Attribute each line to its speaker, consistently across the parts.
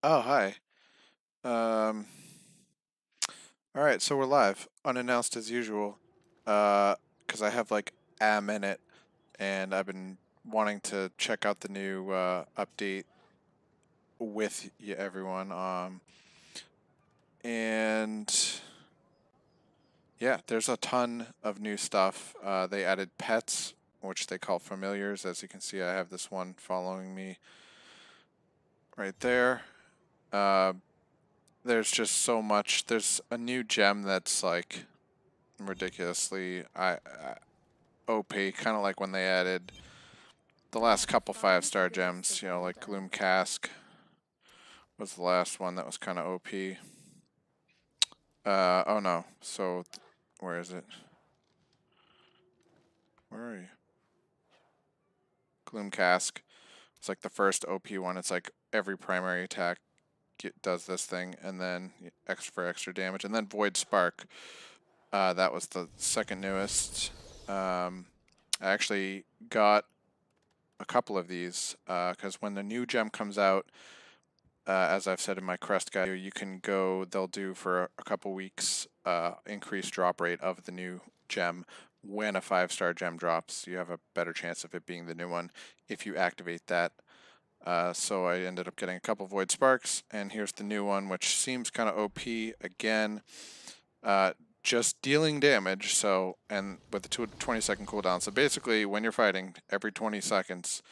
Speaker 1: Oh, hi. Um, all right, so we're live, unannounced as usual. Because I have like a minute, and I've been wanting to check out the new update with you, everyone. And yeah, there's a ton of new stuff. They added pets, which they call familiars. As you can see, I have this one following me right there. Uh, there's just so much. There's a new gem that's like ridiculously OP, kind of like when they added the last couple 5-star gems, like Gloom Cask was the last one that was kind of OP. Oh no, so where is it? Where are you? Gloom Cask. It's like the first OP one. It's like every primary attack does this thing, and then extra damage, and then Void Spark. That was the second newest. I actually got a couple of these because when the new gem comes out, as I've said in my CREST guide, you can go, they'll do for a couple weeks increased drop rate of the new gem. When a 5-star gem drops, you have a better chance of it being the new one if you activate that. So I ended up getting a couple Void Sparks, and here's the new one, which seems kind of OP again. Just dealing damage, so, and with the 20-second cooldown. So basically, when you're fighting, every 20 seconds,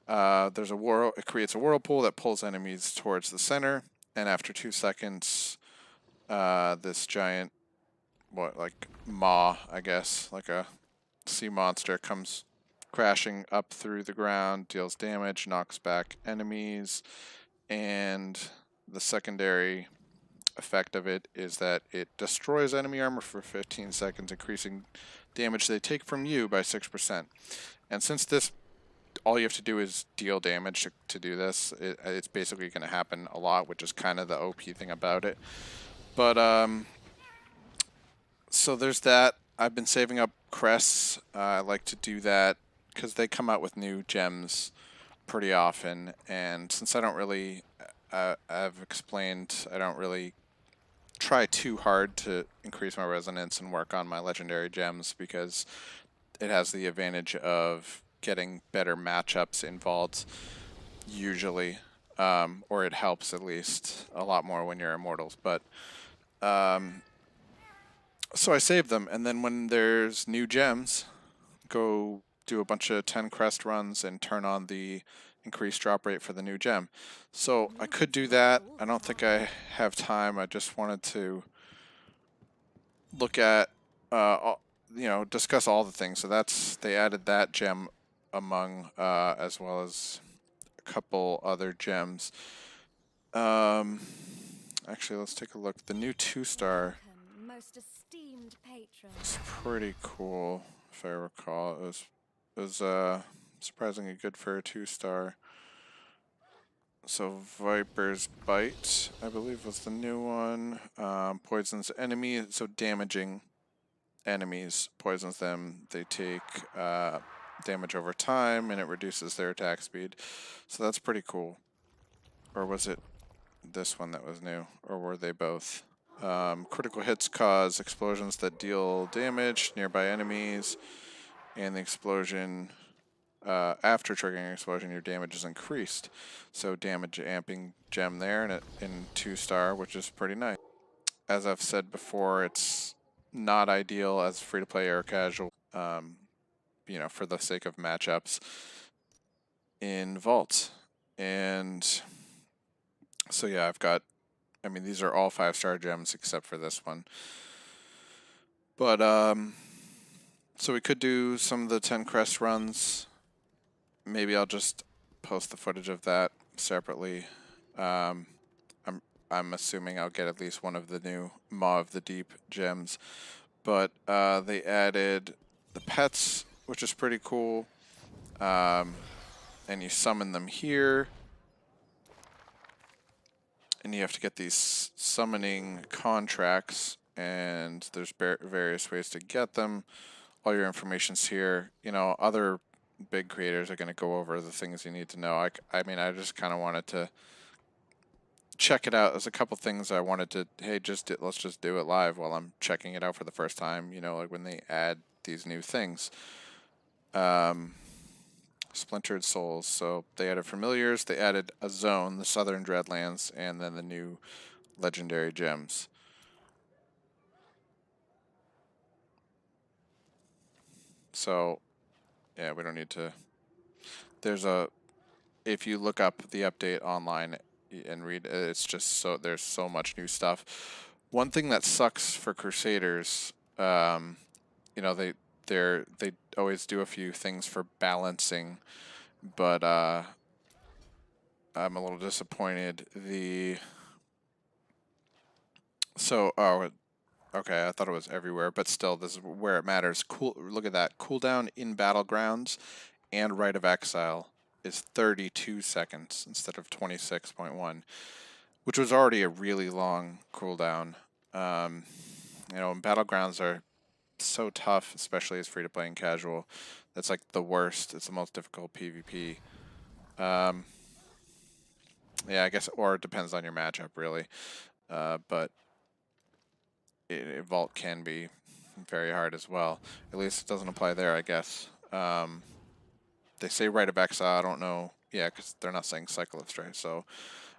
Speaker 1: there's a it creates a whirlpool that pulls enemies towards the center, and after 2 seconds, this giant, like maw, I guess, like a sea monster, comes crashing up through the ground, deals damage, knocks back enemies, and the secondary effect of it is that it destroys enemy armor for 15 seconds, increasing damage they take from you by 6%. And since this, all you have to do is deal damage to do this, it's basically going to happen a lot, which is kind of the OP thing about it. But, so there's that. I've been saving up crests. I like to do that because they come out with new gems pretty often, and since I don't really, I've explained, I don't really try too hard to increase my resonance and work on my legendary gems because it has the advantage of getting better matchups involved usually, or it helps at least a lot more when you're Immortals. But so I save them, and then when there's new gems, go do a bunch of 10 crest runs and turn on the increased drop rate for the new gem. So I could do that. I don't think I have time. I just wanted to look at, discuss all the things. So they added that gem among, as well as a couple other gems. Actually, let's take a look. The new 2-star is pretty cool, if I recall. It was surprisingly good for a 2-star. So Viper's Bite, I believe, was the new one. Poisons enemy, so damaging enemies, poisons them. They take damage over time, and it reduces their attack speed. So that's pretty cool. Or was it this one that was new? Or were they both? Critical hits cause explosions that deal damage nearby enemies, and the explosion, after triggering an explosion, your damage is increased. So damage amping gem there in 2-star, which is pretty nice. As I've said before, it's not ideal as free-to-play or casual, for the sake of matchups in Vault. And so yeah, these are all 5-star gems except for this one. But, so we could do some of the 10 crest runs. Maybe I'll just post the footage of that separately. I'm assuming I'll get at least one of the new Maw of the Deep gems. But they added the pets, which is pretty cool. And you summon them here. And you have to get these summoning contracts, and there's various ways to get them. All your information's here. Other big creators are going to go over the things you need to know. I just kind of wanted to check it out. There's a couple things I wanted to, hey, let's just do it live while I'm checking it out for the first time. You know, like when they add these new things. Splintered Souls. So they added familiars, they added a zone, the Southern Dreadlands, and then the new legendary gems. So, yeah, we don't need to. If you look up the update online and read, it's just there's so much new stuff. One thing that sucks for Crusaders, you know, they always do a few things for balancing, but I'm a little disappointed. Okay, I thought it was everywhere, but still, this is where it matters. Look at that. Cooldown in Battlegrounds and Rite of Exile is 32 seconds instead of 26.1, which was already a really long cooldown. You know, and Battlegrounds are so tough, especially as free-to-play and casual. That's like the worst. It's the most difficult PvP. Yeah, I guess, or it depends on your matchup, really. But Vault can be very hard as well. At least it doesn't apply there, I guess. They say Rite of Exile, I don't know. Yeah, because they're not saying Cycle of Strife, so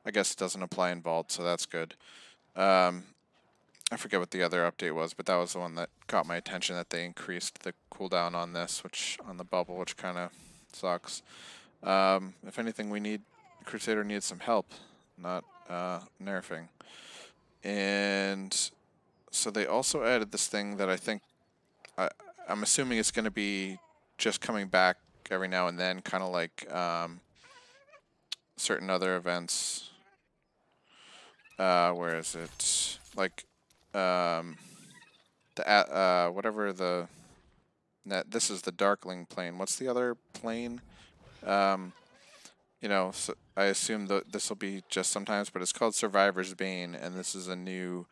Speaker 1: I guess it doesn't apply in Vault, so that's good. I forget what the other update was, but that was the one that caught my attention, that they increased the cooldown on this, on the bubble, which kind of sucks. If anything, Crusader needs some help, not nerfing. And so they also added this thing that I think, I'm assuming it's going to be just coming back every now and then, kind of like certain other events. Where is it? Like whatever the this is the Darkling plane. What's the other plane? You know, so I assume that this will be just sometimes, but it's called Survivor's Bane, and this is a new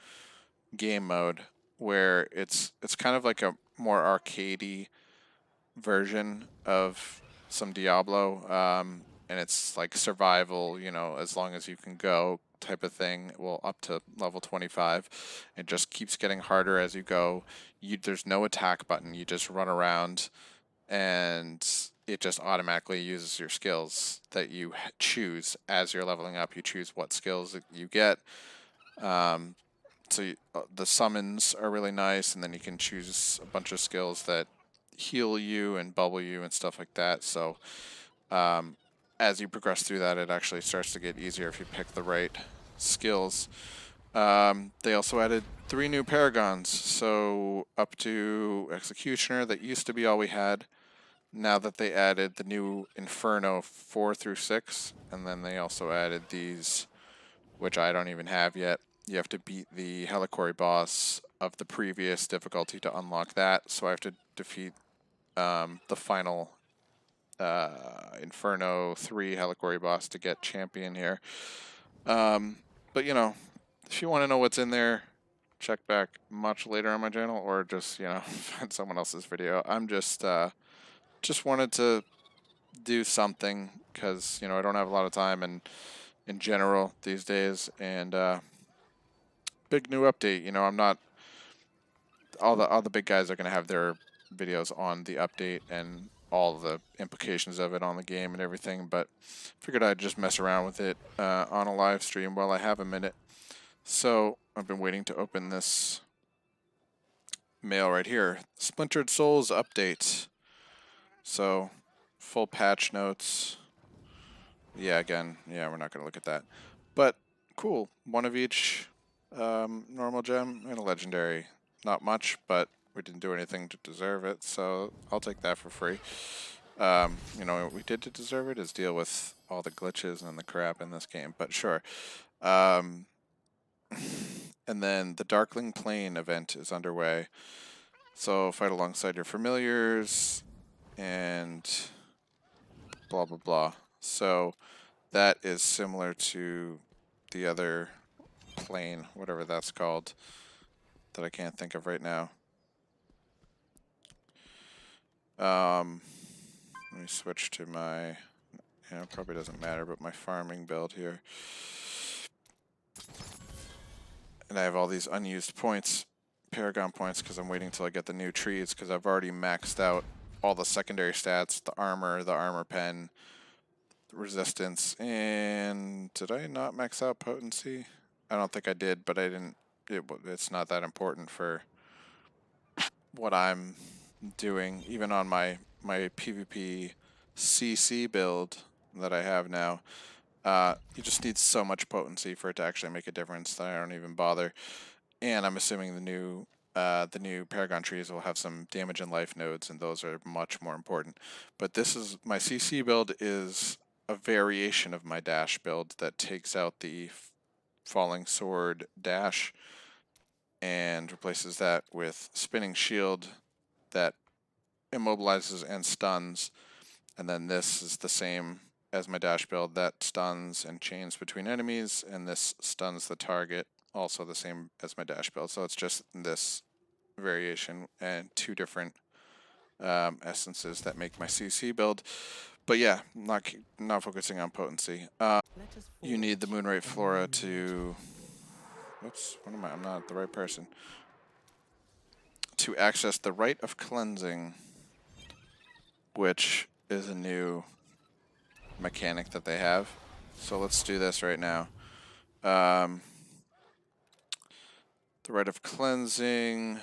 Speaker 1: game mode where it's kind of like a more arcadey version of some Diablo, and it's like survival, you know, as long as you can go type of thing. Well, up to level 25. It just keeps getting harder as you go. There's no attack button. You just run around, and it just automatically uses your skills that you choose as you're leveling up. You choose what skills you get. So the summons are really nice, and then you can choose a bunch of skills that heal you and bubble you and stuff like that. So as you progress through that, it actually starts to get easier if you pick the right skills. They also added 3 new Paragons, so up to Executioner. That used to be all we had. Now that they added the new Inferno 4 through 6, and then they also added these, which I don't even have yet. You have to beat the Helicory boss of the previous difficulty to unlock that, so I have to defeat the final Inferno 3 Helicory boss to get champion here. But, you know, if you want to know what's in there, check back much later on my channel, or just, you know, find someone else's video. I'm just wanted to do something because, you know, I don't have a lot of time and in general these days, and big new update. You know, I'm not, all the big guys are going to have their videos on the update and all the implications of it on the game and everything, but figured I'd just mess around with it on a live stream while I have a minute. So I've been waiting to open this mail right here. Splintered Souls update. So full patch notes. Yeah, again, yeah, we're not going to look at that. But cool. One of each normal gem and a legendary. Not much, but we didn't do anything to deserve it, so I'll take that for free. You know, what we did to deserve it is deal with all the glitches and the crap in this game, but sure. And then the Darkling Plane event is underway. So fight alongside your familiars and blah, blah, blah. So that is similar to the other plane, whatever that's called, that I can't think of right now. Let me switch to my, you know, probably doesn't matter, but my farming build here. And I have all these unused points, Paragon points, because I'm waiting till I get the new trees, because I've already maxed out all the secondary stats, the armor pen, resistance, and did I not max out potency? I don't think I did, but I didn't. It's not that important for what I'm doing, even on my PVP CC build that I have now. You just need so much potency for it to actually make a difference that I don't even bother. And I'm assuming the new Paragon Trees will have some damage and life nodes, and those are much more important. But this is my CC build is a variation of my dash build that takes out the Falling Sword dash and replaces that with Spinning Shield that immobilizes and stuns. And then this is the same as my dash build that stuns and chains between enemies, and this stuns the target, also the same as my dash build. So it's just this variation and two different essences that make my CC build. But yeah, not focusing on potency. You need the Moonrite Flora to... Whoops, what am I? I'm not the right person. To access the Rite of Cleansing, which is a new mechanic that they have. So let's do this right now. The Rite of Cleansing,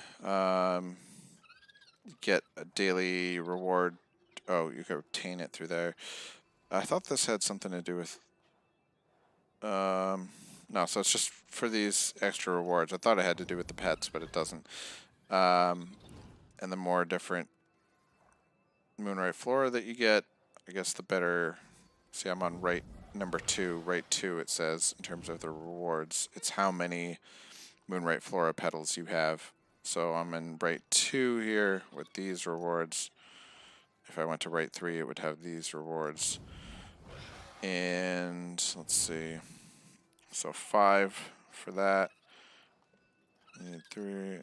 Speaker 1: get a daily reward. Oh, you can obtain it through there. I thought this had something to do with... no, so it's just for these extra rewards. I thought it had to do with the pets, but it doesn't. And the more different Moonrite Flora that you get, I guess the better... See, I'm on Rite 2 it says, in terms of the rewards. It's how many Moonrite Flora petals you have. So I'm in Rite 2 here with these rewards. If I went to Rite 3, it would have these rewards. And let's see. So 5 for that. And 3.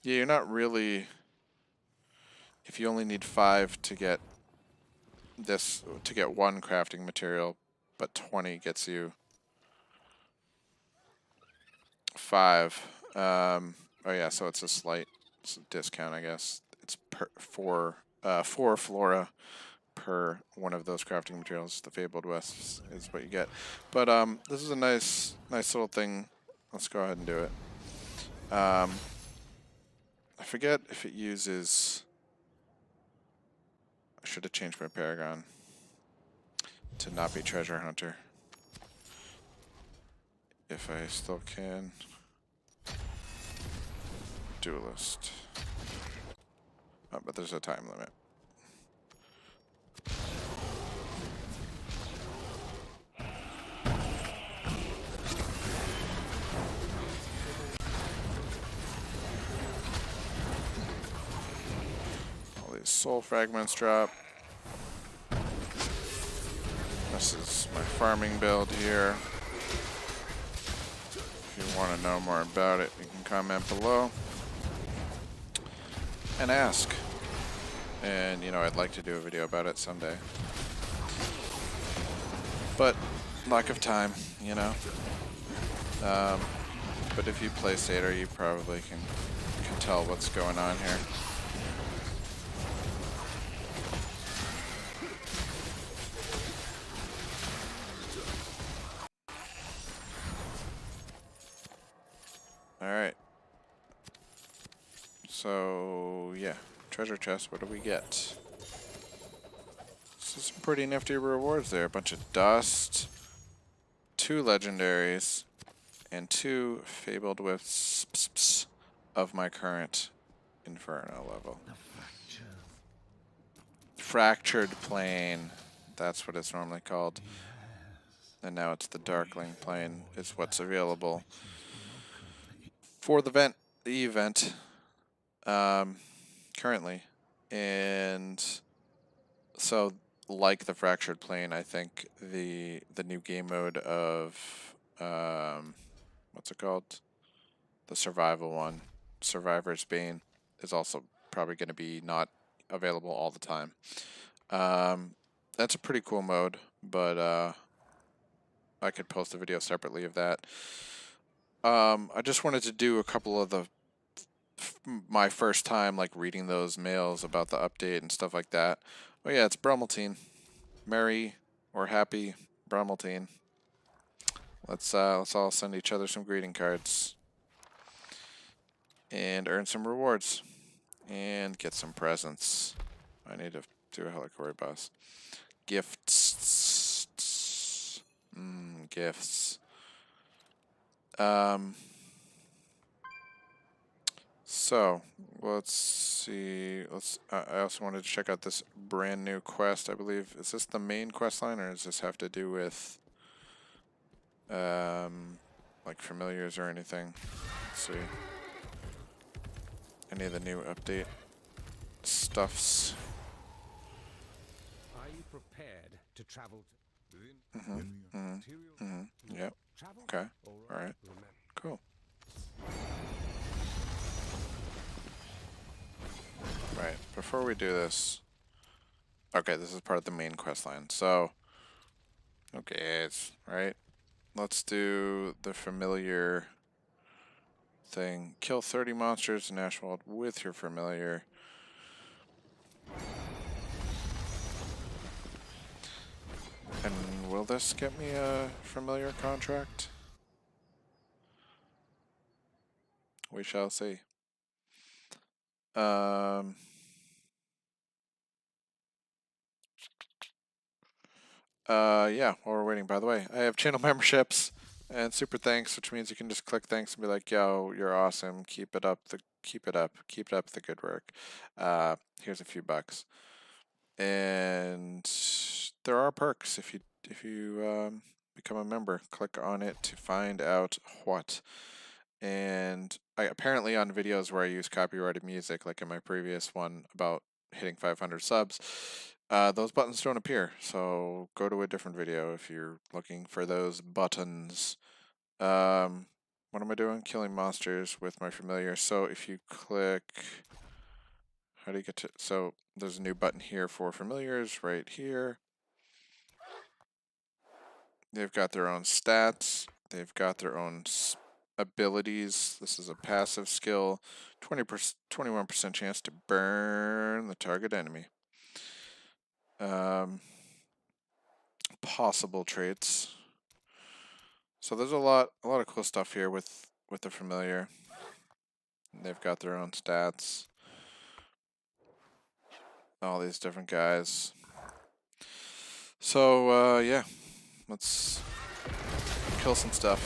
Speaker 1: Yeah, you're not really... If you only need 5 to get this, to get 1 crafting material, but 20 gets you 5. Oh yeah, so it's a slight discount, I guess. It's per 4 flora per one of those crafting materials. The Fabled Wisps is what you get. But this is a nice little thing. Let's go ahead and do it. I forget if it uses... I should have changed my Paragon to not be Treasure Hunter. If I still can. Duelist. Oh, but there's a time limit. All these soul fragments drop. This is my farming build here. If you want to know more about it, you can comment below and ask. And, you know, I'd like to do a video about it someday. But, lack of time, you know. But if you play Satyr, you probably can tell what's going on here. Alright. So, yeah. Treasure chest, what do we get? So some pretty nifty rewards there. A bunch of dust, 2 legendaries, and 2 Fabled Wisps of my current Inferno level. Fractured Plane. That's what it's normally called. And now it's the Darkling Plane is what's available for the event currently. And so, like the Fractured Plane, I think the new game mode of what's it called? The survival one, Survivor's Bane, is also probably going to be not available all the time. That's a pretty cool mode, but I could post a video separately of that. I just wanted to do a couple of my first time like reading those mails about the update and stuff like that. Oh yeah, it's Brumaltine. Merry or happy Brumaltine. Let's all send each other some greeting cards and earn some rewards and get some presents. I need to do a Helicory boss. Gifts. Gifts. So let's see. I also wanted to check out this brand new quest. I believe, is this the main quest line, or does this have to do with like familiars or anything? Let's see. Any of the new update stuffs?
Speaker 2: Are you prepared to travel to
Speaker 1: Yep. Okay. Alright. Cool. Right. Before we do this... Okay, this is part of the main quest line. So... Okay, right? Let's do the familiar thing. Kill 30 monsters in Ashwald with your familiar. And will this get me a familiar contract? We shall see. Yeah, while we're waiting, by the way, I have channel memberships and super thanks, which means you can just click thanks and be like, yo, you're awesome. Keep it up the good work. Here's a few bucks. And there are perks if you become a member. Click on it to find out what. And apparently on videos where I use copyrighted music, like in my previous one about hitting 500 subs, those buttons don't appear. So go to a different video if you're looking for those buttons. What am I doing? Killing monsters with my familiar. So if you click, how do you get to? So there's a new button here for familiars right here. They've got their own stats. They've got their own abilities. This is a passive skill. 21% chance to burn the target enemy. Possible traits. So there's a lot of cool stuff here with the familiar. They've got their own stats. All these different guys. So yeah, let's kill some stuff.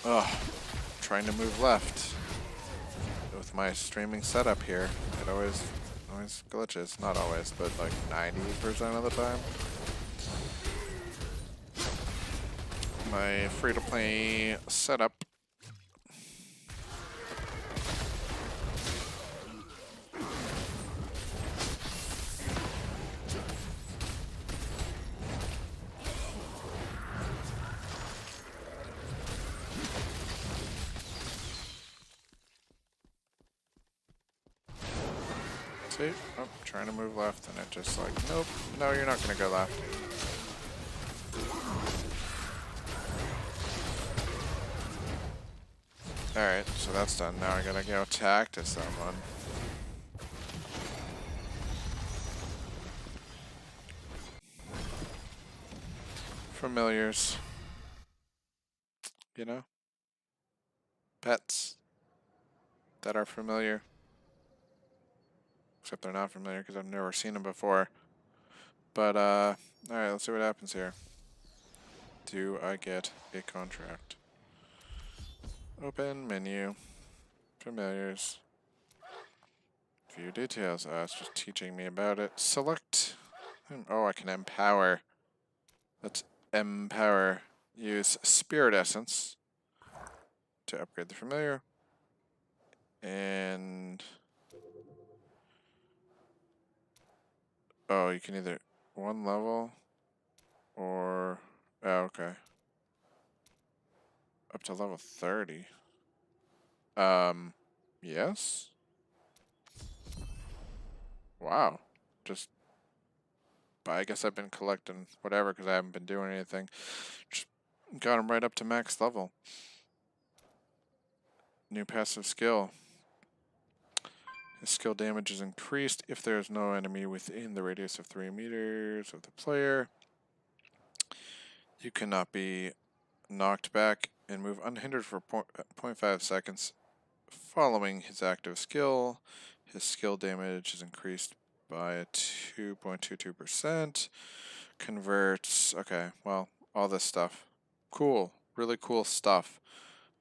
Speaker 1: Ugh, trying to move left with my streaming setup here. It always glitches. Not always, but like 90% of the time. My free-to-play setup. See? Oh, trying to move left and it just like, nope, no, you're not gonna go left. Alright, so that's done. Now I gotta go attack to someone. Familiars. You know? Pets that are familiar. Except they're not familiar because I've never seen them before. But, alright, let's see what happens here. Do I get a contract? Open menu. Familiars. View details. It's just teaching me about it. Select. Oh, I can empower. Let's empower. Use Spirit Essence to upgrade the familiar. And... oh, you can either one level or... oh, okay. Up to level 30. Yes? Wow. Just... but I guess I've been collecting whatever because I haven't been doing anything. Just got him right up to max level. new passive skill. His skill damage is increased if there is no enemy within the radius of 3 meters of the player. You cannot be knocked back and move unhindered for 0.5 seconds following his active skill. His skill damage is increased by 2.22%. Converts. Okay, well, all this stuff. Cool. Really cool stuff.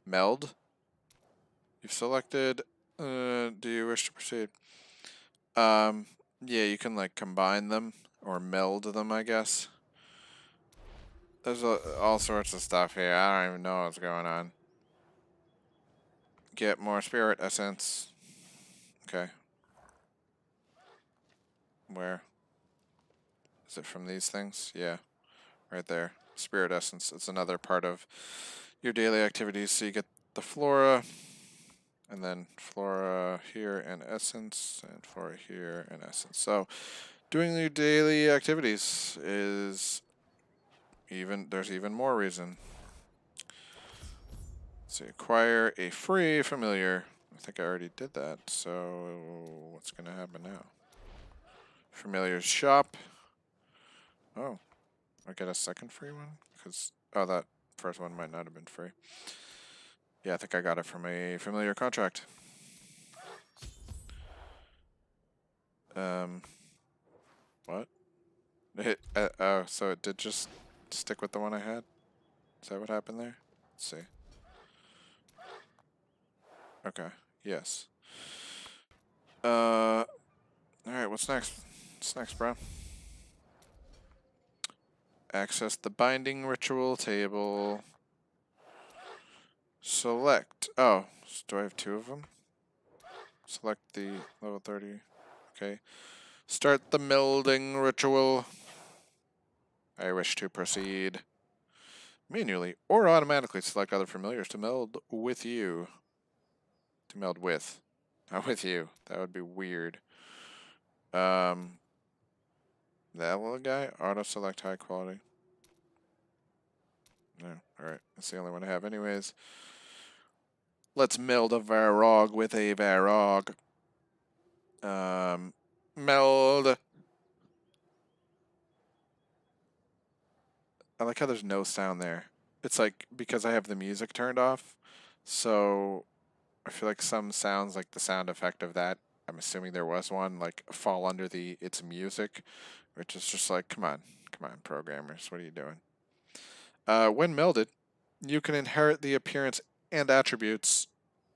Speaker 1: Meld. You've selected. Do you wish to proceed? Yeah, you can like combine them or meld them, I guess. There's all sorts of stuff here. I don't even know what's going on. Get more spirit essence. Okay. Where? Is it from these things? Yeah. Right there. Spirit essence. It's another part of your daily activities. So you get the flora, and then flora here and essence, and flora here and essence. So doing your daily activities is there's even more reason. So acquire a free familiar. I think I already did that. So what's going to happen now? Familiar's shop. Oh, I get a second free one? Because, oh, that first one might not have been free. Yeah, I think I got it from a familiar contract. What? Oh, so it did just stick with the one I had? Is that what happened there? Let's see. Okay, yes. Alright, what's next? What's next, bro? Access the binding ritual table. Select. Oh, do I have 2 of them? Select the level 30. Okay. Start the melding ritual. I wish to proceed. Manually or automatically select other familiars to meld with you. To meld with. Not with you. That would be weird. That little guy? Auto select high quality. No. Alright. That's the only one I have anyways. Let's meld a Varog with a Varog. Meld. I like how there's no sound there. It's like because I have the music turned off, so I feel like some sounds, like the sound effect of that, I'm assuming there was one, like fall under the it's music, which is just like, come on, programmers, what are you doing? When melded, you can inherit the appearance and attributes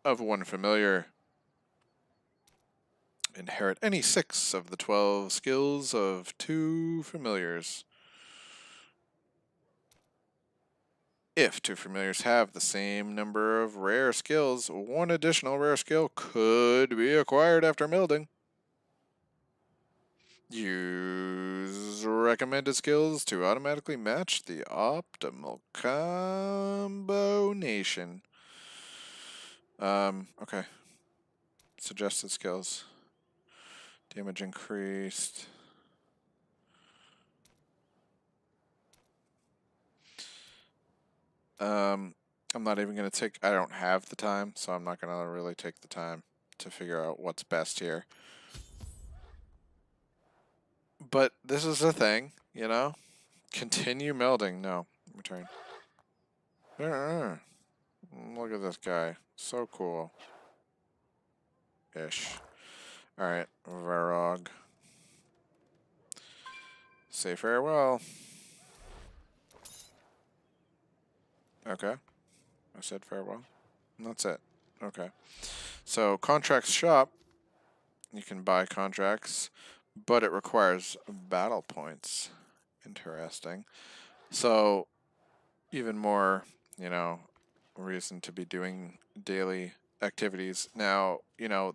Speaker 1: of one familiar. Inherit any 6 of the 12 skills of 2 familiars. If 2 familiars have the same number of rare skills, 1 additional rare skill could be acquired after melding. Use recommended skills to automatically match the optimal combination. Okay. Suggested skills. Damage increased. I'm not even going to take... I don't have the time, so I'm not going to really take the time to figure out what's best here. But this is the thing, you know? Continue melding. No. Return. Look at this guy. So cool. Ish. Alright. Varog. Say farewell. Okay. I said farewell. And that's it. Okay. So, contracts shop. You can buy contracts, but it requires battle points. Interesting. So, even more, you know, reason to be doing daily activities. Now, you know,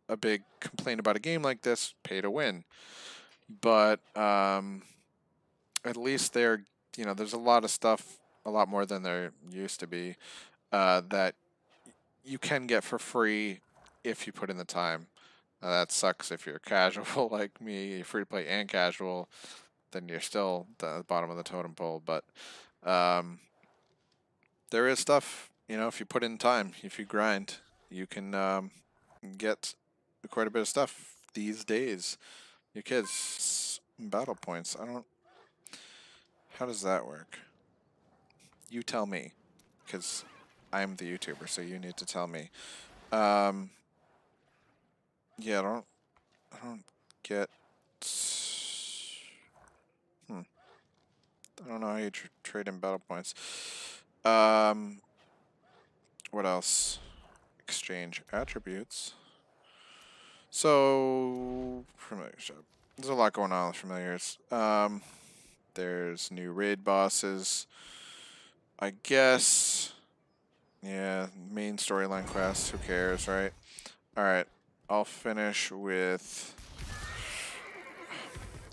Speaker 1: a big complaint about a game like this, pay to win. But at least there, you know, there's a lot of stuff, a lot more than there used to be, that you can get for free if you put in the time. That sucks if you're casual like me, free to play and casual, then you're still the bottom of the totem pole. But there is stuff, you know, if you put in time, if you grind, you can get quite a bit of stuff these days. Your kids battle points. I don't. How does that work? You tell me, because I'm the YouTuber, so you need to tell me. Yeah, I don't get. I don't know how you trade in battle points. What else? Exchange attributes. So, familiar shop. There's a lot going on with familiars. There's new raid bosses. I guess. Yeah, main storyline quests. Who cares, right? Alright, I'll finish with.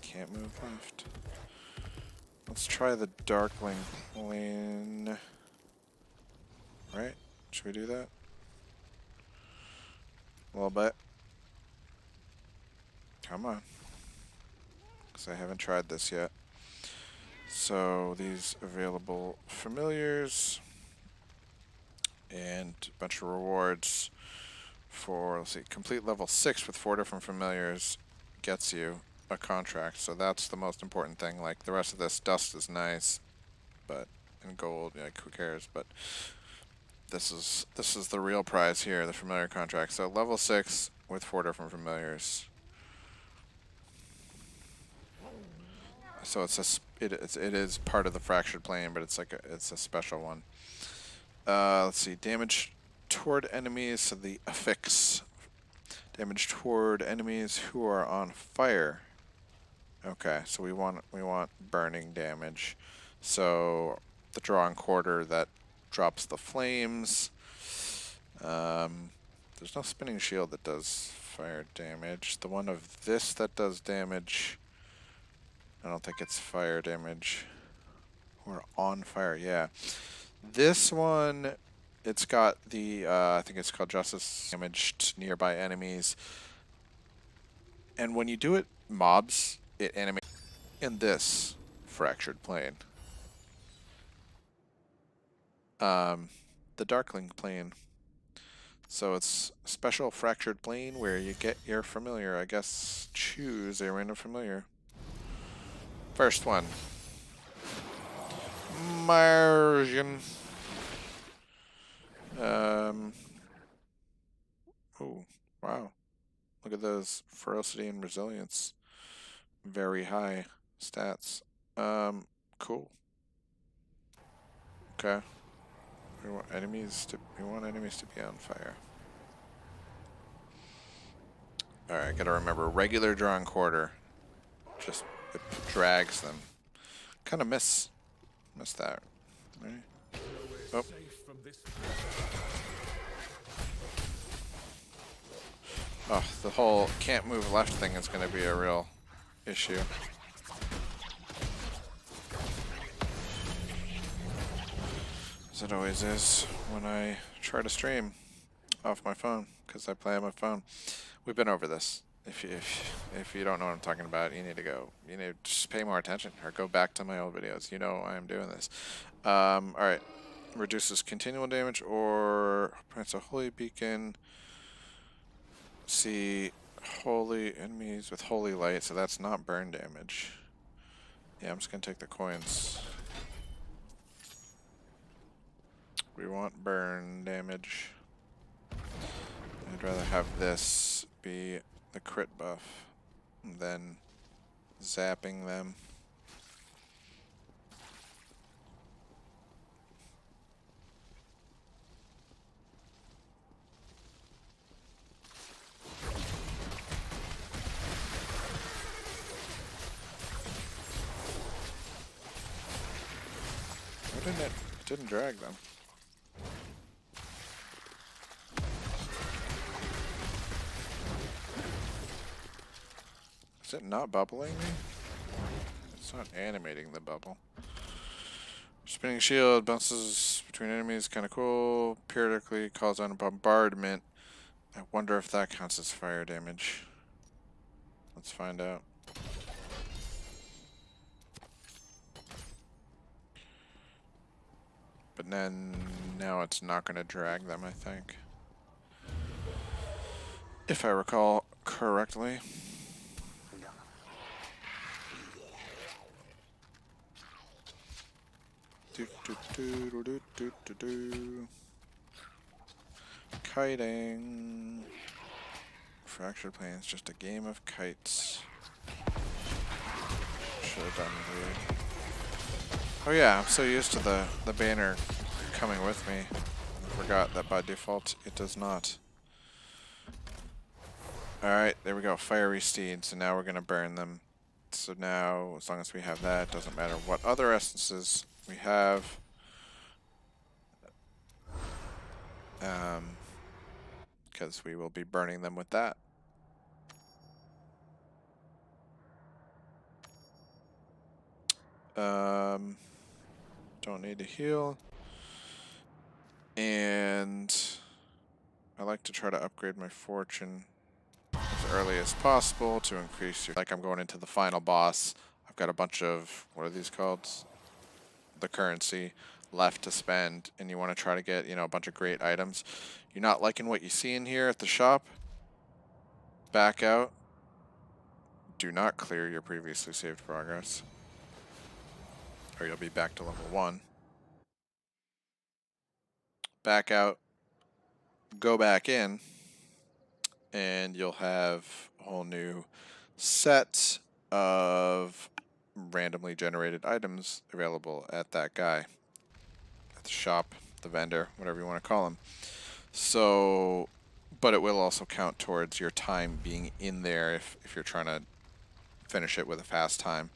Speaker 1: Can't move left. Let's try the Darkling lane. Right? Should we do that? A little bit. Come on. Because I haven't tried this yet. So, these available familiars. And a bunch of rewards for, let's see, complete level 6 with 4 different familiars gets you a contract. So that's the most important thing. Like, the rest of this dust is nice, but, and gold, like, who cares? But this is the real prize here, the familiar contract. So level 6 with 4 different familiars. So it is part of the fractured plane, but it's like it's a special one. Let's see, damage toward enemies. So the affix damage toward enemies who are on fire. Okay, so we want burning damage. So the drawing quarter that drops the flames. There's no spinning shield that does fire damage. The one of this that does damage. I don't think it's fire damage. Or on fire, yeah. This one, it's got the, I think it's called Justice, damaged nearby enemies. And when you do it, mobs, it animates in this fractured plane. The Darkling plane. So it's a special fractured plane where you get your familiar. I guess choose a random familiar. First one. Margin. Oh, wow. Look at those. Ferocity and resilience. Very high stats. Cool. Okay. We want enemies to be on fire. Alright, gotta remember, regular drawing quarter. Just it drags them. Kinda miss that. Right? Oh. Oh, the whole can't move left thing is gonna be a real issue. As it always is when I try to stream off my phone, because I play on my phone. We've been over this. If you don't know what I'm talking about, you need to just pay more attention or go back to my old videos. You know I am doing this. Alright. Reduces continual damage or plants a holy beacon. See holy enemies with holy light, so that's not burn damage. Yeah, I'm just gonna take the coins. We want burn damage. I'd rather have this be the crit buff than zapping them. Why didn't it didn't drag them? Is it not bubbling me? It's not animating the bubble. Spinning shield bounces between enemies, kind of cool. Periodically calls on a bombardment. I wonder if that counts as fire damage. Let's find out. But then now it's not going to drag them, I think. if I recall correctly. Do, do, do, do, do, do, do, do. Kiting. Fractured Plains, just a game of kites. Should have done weird. Oh yeah, I'm so used to the banner coming with me. I forgot that by default it does not. Alright, there we go. Fiery Steed. So now we're going to burn them. So now, as long as we have that, doesn't matter what other essences we have. Because we will be burning them with that. Don't need to heal. And I like to try to upgrade my fortune as early as possible to increase your... Like I'm going into the final boss. I've got a bunch of... What are these called? The currency left to spend, and you want to try to get, you know, a bunch of great items. You're not liking what you see in here at the shop? Back out. Do not clear your previously saved progress, or you'll be back to level 1. Back out. Go back in, and you'll have a whole new set of randomly generated items available at that guy. At the shop, the vendor, whatever you want to call him. So, but it will also count towards your time being in there if you're trying to finish it with a fast time.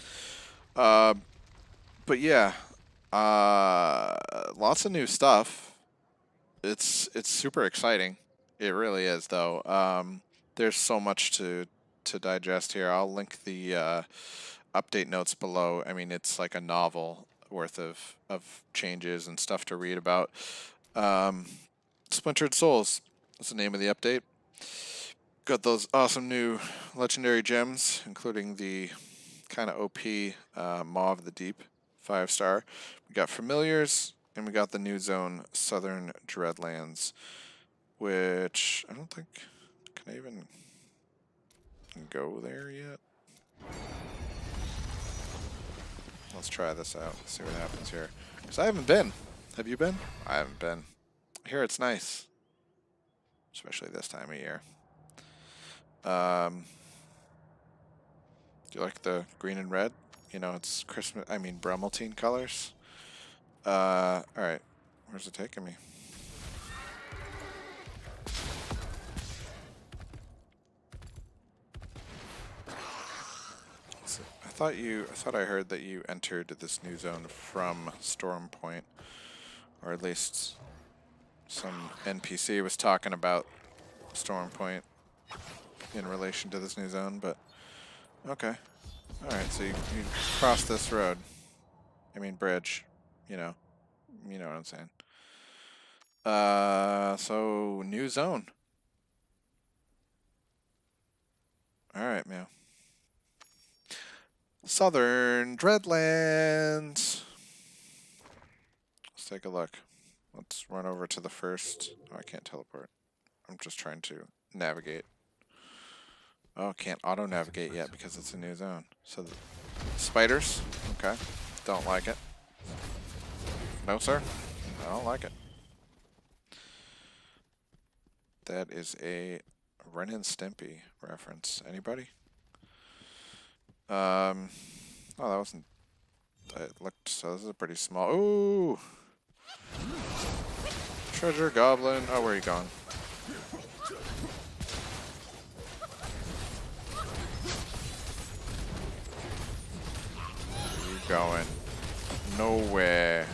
Speaker 1: But yeah, lots of new stuff. It's super exciting. It really is, though. There's so much to digest here. I'll link the update notes below. I mean, it's like a novel worth of changes and stuff to read about. Splintered Souls is the name of the update. Got those awesome new legendary gems, including the kind of OP Maw of the Deep 5-star. We got Familiars, and we got the new zone, Southern Dreadlands, which I don't think can I even go there yet. Let's try this out, see what happens here. Because I haven't been. Have you been? I haven't been. I hear it's nice, especially this time of year. Do you like the green and red? You know, it's Christmas, I mean Brumaltine colors. Alright. Where's it taking me? So, I thought I heard that you entered this new zone from Storm Point. Or at least some NPC was talking about Storm Point in relation to this new zone, but okay. Alright, so you cross this road. I mean bridge. You know what I'm saying. So new zone. Alright, man. Southern Dreadlands. Let's take a look. Let's run over to the first. Oh, I can't teleport. I'm just trying to navigate. Oh, can't auto-navigate yet because it's a new zone. So, the spiders. Okay. Don't like it. No, sir. I don't like it. That is a Ren and Stimpy reference. Anybody? Oh, that wasn't... It looked... So this is a pretty small... Ooh! Treasure Goblin. Oh, where are you going? Where are you going? Nowhere.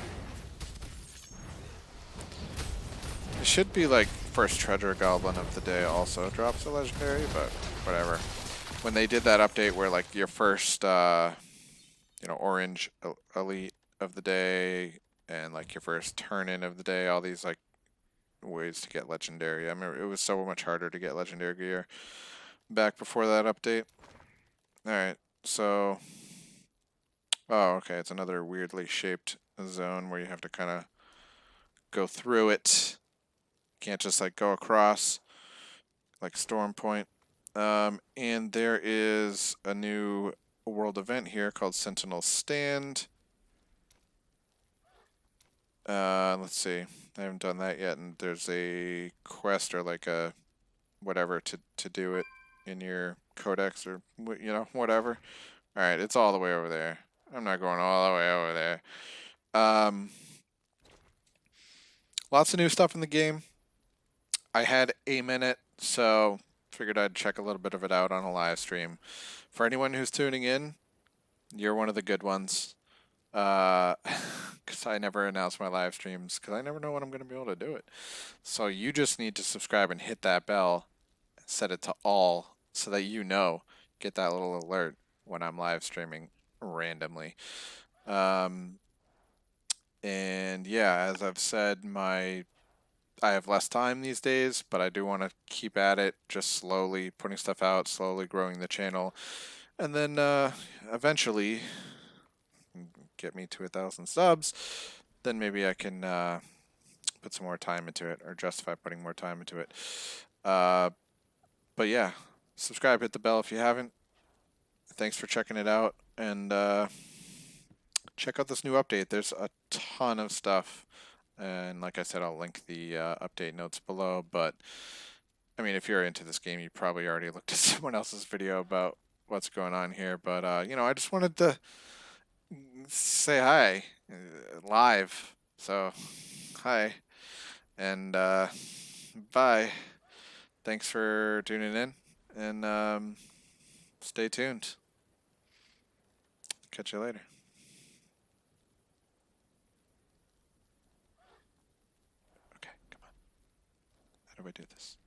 Speaker 1: It should be like first Treasure Goblin of the day also drops a legendary, but whatever. When they did that update where like your first, orange elite of the day and like your first turn-in of the day, all these like ways to get legendary. I remember it was so much harder to get legendary gear back before that update. Alright, so... Oh, okay, it's another weirdly shaped zone where you have to kind of go through it. Can't just like go across like Storm Point. And there is a new world event here called Sentinel Stand. Let's see. I haven't done that yet, and there's a quest or like a whatever to do it in your codex or whatever. All right, it's all the way over there. I'm not going all the way over there. Lots of new stuff in the game. I had a minute, so figured I'd check a little bit of it out on a live stream. For anyone who's tuning in, you're one of the good ones. Because I never announce my live streams because I never know when I'm going to be able to do it. So you just need to subscribe and hit that bell, set it to all so that get that little alert when I'm live streaming randomly. And yeah, as I've said, I have less time these days, but I do want to keep at it, just slowly putting stuff out, slowly growing the channel, and then eventually get me to 1,000 subs. Then maybe I can put some more time into it, or justify putting more time into it. But yeah, subscribe, hit the bell if you haven't. Thanks for checking it out, and check out this new update. There's a ton of stuff, and like I said, I'll link the update notes below. But I mean, if you're into this game, you probably already looked at someone else's video about what's going on here. But I just wanted to say hi live. So hi, and bye. Thanks for tuning in, and stay tuned. Catch you later. Okay, come on. How do I do this?